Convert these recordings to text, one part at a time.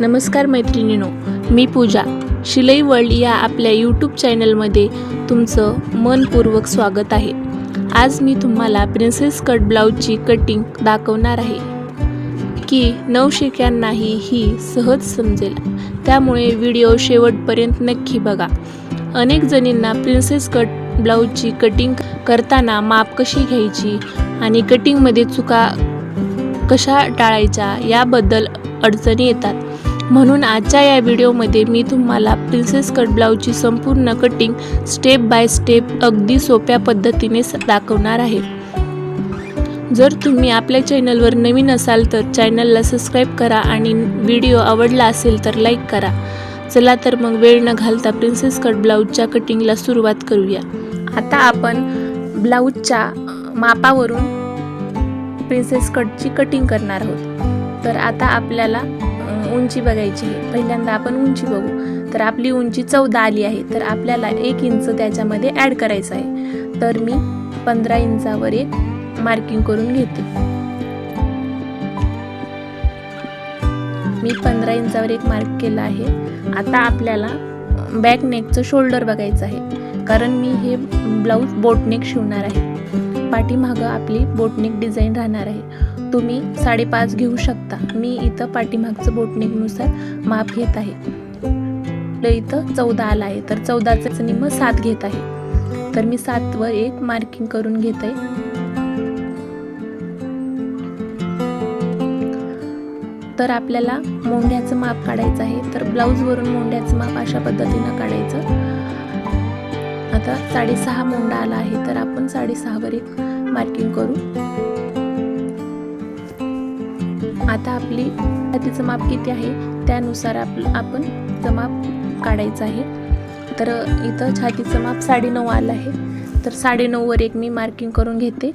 नमस्कार मैत्रिणींनो, मी पूजा. शिलाई वर्ल्ड या आपल्या यूट्यूब चॅनलमध्ये तुमचं मनपूर्वक स्वागत आहे. आज मी तुम्हाला प्रिन्सेस कट ब्लाऊजची कटिंग दाखवणार आहे की नवशिक्यांनाही ही सहज समजेल. त्यामुळे व्हिडिओ शेवटपर्यंत नक्की बघा. अनेक जणींना प्रिन्सेस कट ब्लाऊजची कटिंग करताना माप कशी घ्यायची आणि कटिंगमध्ये चुका कशा टाळायच्या याबद्दल अडचणी येतात. म्हणून आजच्या या व्हिडिओमध्ये मी तुम्हाला प्रिन्सेस कट ब्लाऊजची संपूर्ण कटिंग स्टेप बाय स्टेप अगदी सोप्या पद्धतीने दाखवणार आहे. जर तुम्ही आपल्या चॅनलवर नवीन असाल तर चॅनलला सबस्क्राईब करा आणि व्हिडिओ आवडला असेल तर लाईक करा. चला तर मग वेळ न घालता प्रिन्सेस कट ब्लाऊजच्या कटिंगला सुरुवात करूया. आता आपण ब्लाऊजच्या मापावरून प्रिन्सेस कटची कटिंग करणार आहोत. तर आता आपल्याला उंची बघायची आहे. पहिल्यांदा आपण उंची बघू. तर आपली उंची 14 आली आहे. तर आपल्याला 1 इंच त्याच्यामध्ये ॲड करायचं आहे. तर मी 15 इंचावर एक मार्किंग करून घेते. मी 15 इंचावर एक मार्क केला आहे. आता आपल्याला बॅक नेकचं शोल्डर बघायचं आहे, कारण मी हे ब्लाऊज बोटनेक शिवणार आहे. पाठीमागं आपली बोटनेक डिझाईन राहणार आहे. तुम्ही 5.5 घेऊ शकता. मी इथं पाठीमागचं बोटनेकनुसार माप घेत आहे. इथं 14 आला आहे, तर 14चं निम्म 7 घेत आहे. तर मी 7 वर एक मार्किंग करून घेत आहे. तर आपल्याला मोंढ्याचं माप काढायचं आहे. तर ब्लाऊजवरून मोंढ्याचं माप अशा पद्धतीनं काढायचं. आता 6.5 मोंढा आला आहे, तर आपण 6.5 वर एक मार्किंग करू. आता आपली छातीचं माप किती आहे त्यानुसार आपण माप काढायचं आहे. तर इथं छातीचं माप 9.5 आलं आहे. तर 9.5 वर एक मी मार्किंग करून घेते.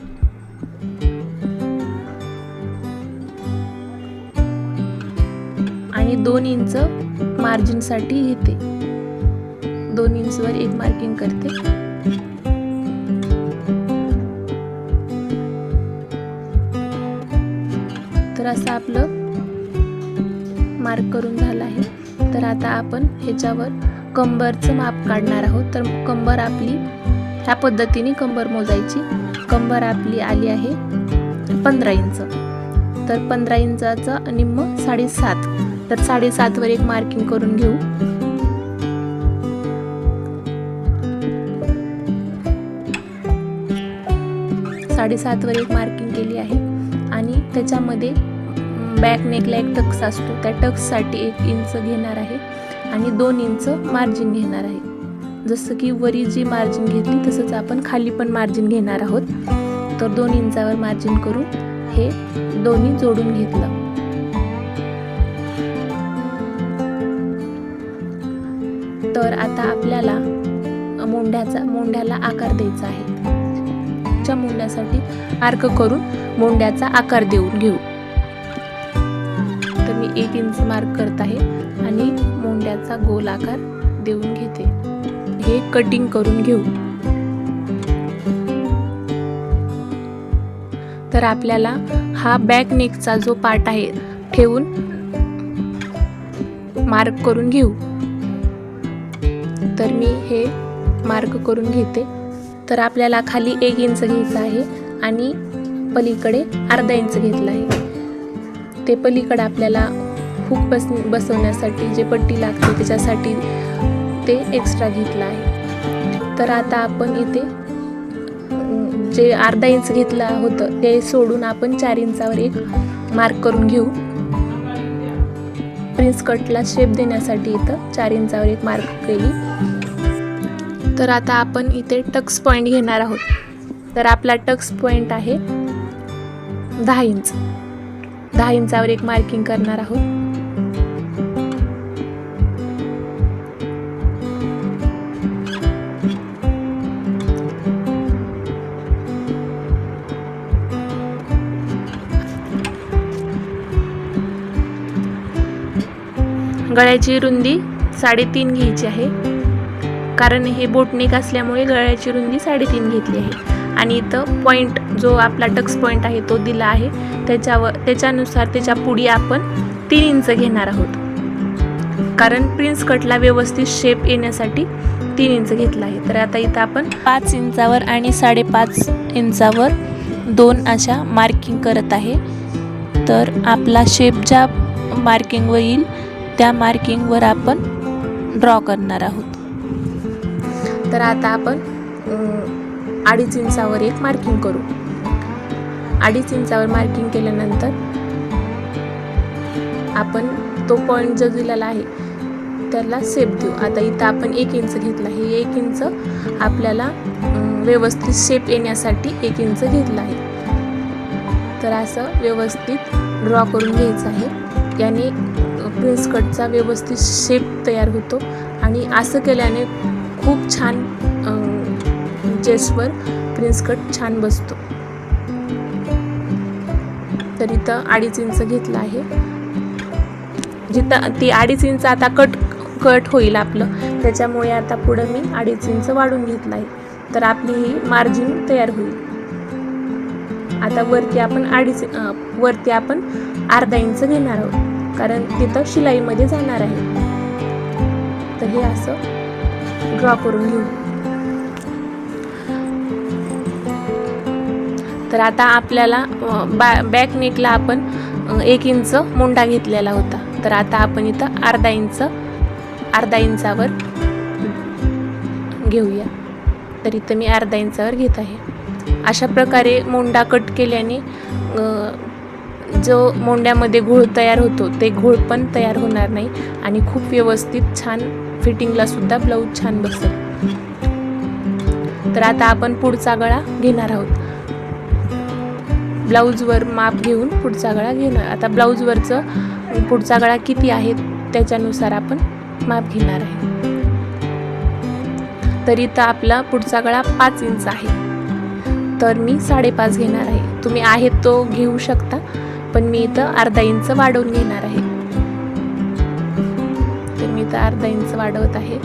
आणि 2 इंच मार्जिनसाठी घेते. 2 इंचवर एक मार्किंग करते. तर असं आपलं मार्क करून झालं आहे. तर आता आपण ह्याच्यावर कंबरचं माप काढणार आहोत. तर कंबर आपली ह्या पद्धतीने कंबर मोजायची. कंबर आपली आली आहे 15 इंच. तर 15 इंचाचा निम्म 7.5. तर 7.5 वर एक मार्किंग करून घेऊ. साडेसात वर एक मार्किंग केली आहे. आणि त्याच्यामध्ये बॅक नेकला एक टक्स असतो, त्या टक्ससाठी 1 इंच घेणार आहे आणि 2 इंच मार्जिन घेणार आहे. जसं की वरी जी मार्जिन घेतली तसंच आपण खाली पण मार्जिन घेणार आहोत. तर 2 इंचावर मार्जिन करून हे दोन्ही जोडून घेतलं. तर आता आपल्याला मोंढ्याला आकार द्यायचा आहे. च्या मोंढ्यासाठी आर्क करून मोंढ्याचा आकार देऊन घेऊ. तर मी 1 इंच मार्क करत आहे आणि मोंढ्याचा गोल आकार देऊन घेते. हे कटिंग करून घेऊ. तर आपल्याला हा बॅक नेकचा जो पार्ट आहे ठेवून मार्क करून घेऊ. तर मी हे मार्क करून घेते. तर आपल्याला खाली 1 इंच घ्यायचं आहे आणि पलीकडे अर्धा इंच घेतला आहे. ते पलीकडे आपल्याला हुक बसवण्यासाठी जे पट्टी लागते त्याच्यासाठी ते एक्स्ट्रा घेतलं आहे. तर आता आपण इथे जे अर्धा इंच घेतलं होतं ते सोडून आपण 4 इंचावर एक मार्क करून घेऊ. प्रिन्स कटला शेप देण्यासाठी इथं 4 इंचावर एक मार्क केली. तर आता आपण इथे टक्स पॉइंट घेणार आहोत. तर आपला टक्स पॉइंट आहे 10 इंच. 10 इंचावर एक मार्किंग करणार आहोत. गळ्याची रुंदी 3.5 घ्यायची आहे, कारण हे बोटनेक असल्यामुळे गळ्याची रुंदी 3.5 घेतली आहे. आणि इथं पॉइंट जो आपला टक्स पॉइंट आहे तो दिला आहे. त्याच्यानुसार त्याच्या पुढे आपण 3 इंच घेणार आहोत. कारण प्रिन्स कटला व्यवस्थित शेप येण्यासाठी 3 इंच घेतला आहे. तर आता इथं आपण 5 इंचावर आणि 5.5 इंचावर 2 अशा मार्किंग करत आहे. तर आपला शेप ज्या मार्किंगवर येईल त्या मार्किंगवर आपण ड्रॉ करणार आहोत. तर आता आपण 2.5 इंचावर एक मार्किंग करू. 2.5 इंचावर मार्किंग केल्यानंतर आपण तो पॉईंट जो दिलेला आहे त्याला शेप देऊ. आता इथं आपण 1 इंच घेतला आहे. 1 इंच आपल्याला व्यवस्थित शेप येण्यासाठी 1 इंच घेतला आहे. तर असं व्यवस्थित ड्रॉ करून घ्यायचं आहे. याने प्रिन्स कटचा व्यवस्थित शेप तयार होतो आणि असं केल्याने खूप छान चेस्टवर प्रिन्स कट छान बसतो. तर इथं 2.5 इंच घेतला आहे. जिथं ती 2.5 इंच आता कट होईल आपलं, त्याच्यामुळे आता पुढं मी 2.5 इंच वाढून घेतला आहे. तर आपली ही मार्जिन तयार होईल. आता वरती आपण अर्धा इंच घेणार आहोत, कारण तिथं शिलाईमध्ये जाणार आहे. तर हे असं ड्रॉ करून घेऊ. तर आता आपल्याला बॅक नेकला आपण 1 इंच मोंडा घेतलेला होता. तर आता आपण इथं अर्धा इंचावर घेऊया. तर इथं मी अर्धा इंचावर घेत आहे. अशा प्रकारे मोंडा कट केल्याने जो मोंड्यामध्ये घोळ तयार होतो ते घोळ पण तयार होणार नाही आणि खूप व्यवस्थित छान फिटिंगला सुद्धा ब्लाऊज छान बसेल. तर आता आपण पुढचा गळा घेणार आहोत. ब्लाऊजवर माप घेऊन पुढचा गळा घेणार. आता ब्लाऊजवरचं पुढचा गळा किती आहे त्याच्यानुसार आपण माप घेणार आहे. तर इथं आपला पुढचा गळा 5 इंच आहे. तर मी 5.5 घेणार आहे. तुम्ही आहे तो घेऊ शकता, पण मी इथं अर्धा इंच वाढवून घेणार आहे. तर मी इथं अर्धा इंच वाढवत आहे.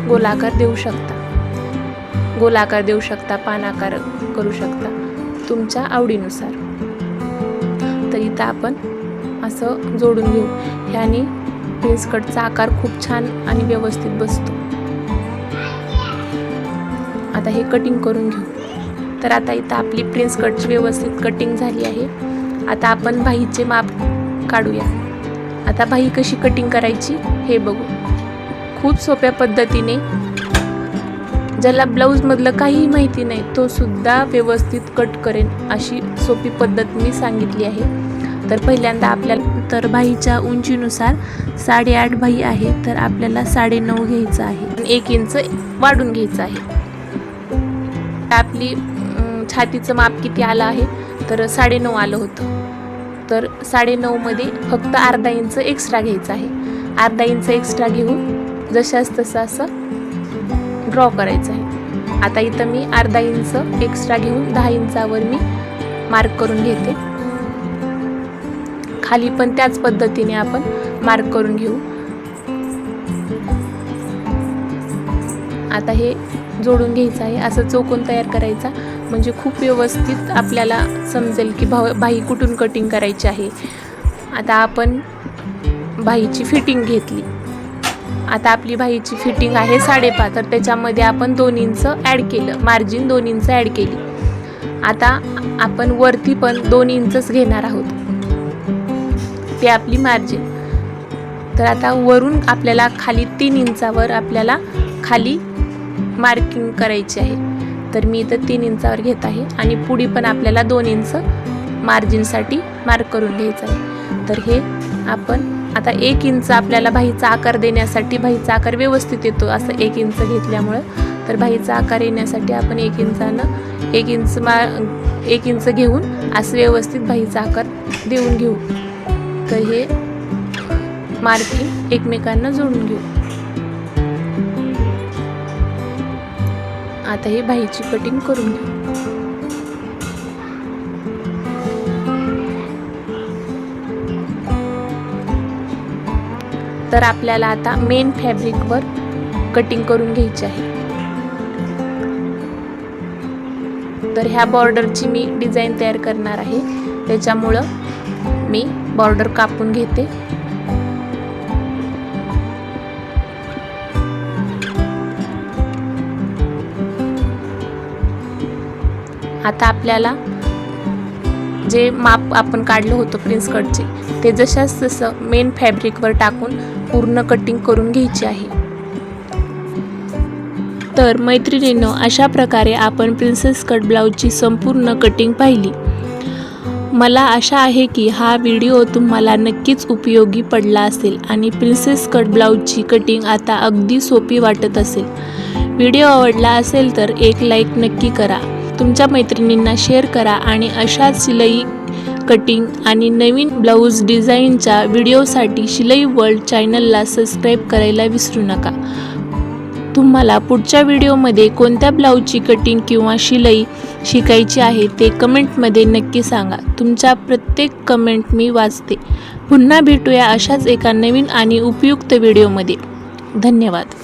गोलाकार देऊ शकता, पानाकार करू शकता तुमच्या आवडीनुसार. तर इथं आपण असं जोडून घेऊ. ह्याने प्रिन्स कटचा आकार खूप छान आणि व्यवस्थित बसतो. आता हे कटिंग करून घेऊ. तर आता इथं आपली प्रिन्स कटची व्यवस्थित कटिंग झाली आहे. आता आपण बाहीचे माप काढूया. आता बाही कशी कटिंग करायची हे बघू. खूप सोप्या पद्धतीने, ज्याला ब्लाऊजमधलं काहीही माहिती नाही तो सुद्धा व्यवस्थित कट करेन अशी सोपी पद्धत मी सांगितली आहे. तर पहिल्यांदा आपल्याला तर बाहीच्या उंचीनुसार 8.5 बाही आहे, तर आपल्याला 9.5 घ्यायचं आहे. 1 इंच वाढून घ्यायचं आहे. आपली छातीचं माप किती आलं आहे, तर 9.5 आलं होतं. तर 9.5 मध्ये फक्त अर्धा इंच एक्स्ट्रा घ्यायचं आहे. अर्धा इंच एक्स्ट्रा घेऊन जशास तसं असं ड्रॉ करायचं आहे. आता इथं मी अर्धा इंच एक्स्ट्रा घेऊन 10 इंचावर मी मार्क करून घेते. खाली पण त्याच पद्धतीने आपण मार्क करून घेऊ. आता हे जोडून घ्यायचं आहे. असं चौकोन तयार करायचा, म्हणजे खूप व्यवस्थित आपल्याला समजेल की बाही कुठून कटिंग करायची आहे. आता आपण बाहीची फिटिंग घेतली. आता आपली बाहीची फिटिंग आहे 5.5, तर त्याच्यामध्ये आपण 2 इंच ॲड केलं, मार्जिन 2 इंच ॲड केली. आता आपण वरती पण 2 इंचच घेणार आहोत, ते आपली मार्जिन. तर आता वरून आपल्याला खाली 3 इंचावर आपल्याला खाली मार्किंग करायची आहे. तर मी इथं 3 इंचावर घेत आहे आणि पुढे पण आपल्याला 2 इंच मार्जिनसाठी मार्क करून घ्यायचं आहे. तर हे आपण आता 1 इंच आपल्याला बाहीचा आकार देण्यासाठी, बाहीचा आकार व्यवस्थित येतो असं 1 इंच घेतल्यामुळं, तर बाहीचा आकार येण्यासाठी आपण 1 इंच घेऊन असं व्यवस्थित बाहीचा आकार देऊन घेऊ. तर हे मार्किंग एकमेकांना जोडून घेऊ. आता हे बाहीची कटिंग करून घेऊ. तर आपल्याला आता मेन फॅब्रिकवर कटिंग करून घ्यायची आहे. तर ह्या बॉर्डरची मी डिझाईन तयार करणार आहे, त्याच्यामुळं मी बॉर्डर कापून घेते. आता आपल्याला जे माप आपण काढलं होतं प्रिन्स कटचे ते जशास तसं मेन फॅब्रिकवर टाकून पूर्ण कटिंग करून घ्यायची आहे. तर मैत्रिणींनो, अशा प्रकारे आपण प्रिन्सेस कट ब्लाऊजची संपूर्ण कटिंग पाहिली. मला आशा आहे की हा व्हिडिओ तुम्हाला नक्कीच उपयोगी पडला असेल आणि प्रिन्सेस कट ब्लाऊजची कटिंग आता अगदी सोपी वाटत असेल. व्हिडिओ आवडला असेल तर एक लाईक नक्की करा, तुमच्या मैत्रिणींना शेअर करा आणि अशाच शिलाई कटिंग आणि नवीन ब्लाऊज डिझाईनच्या व्हिडिओसाठी शिलाई वर्ल्ड चॅनलला सबस्क्राईब करायला विसरू नका. तुम्हाला पुढच्या व्हिडिओमध्ये कोणत्या ब्लाऊजची कटिंग किंवा शिलाई शिकायची आहे ते कमेंटमध्ये नक्की सांगा. तुमच्या प्रत्येक कमेंट मी वाचते. पुन्हा भेटूया अशाच एका नवीन आणि उपयुक्त व्हिडिओमध्ये. धन्यवाद.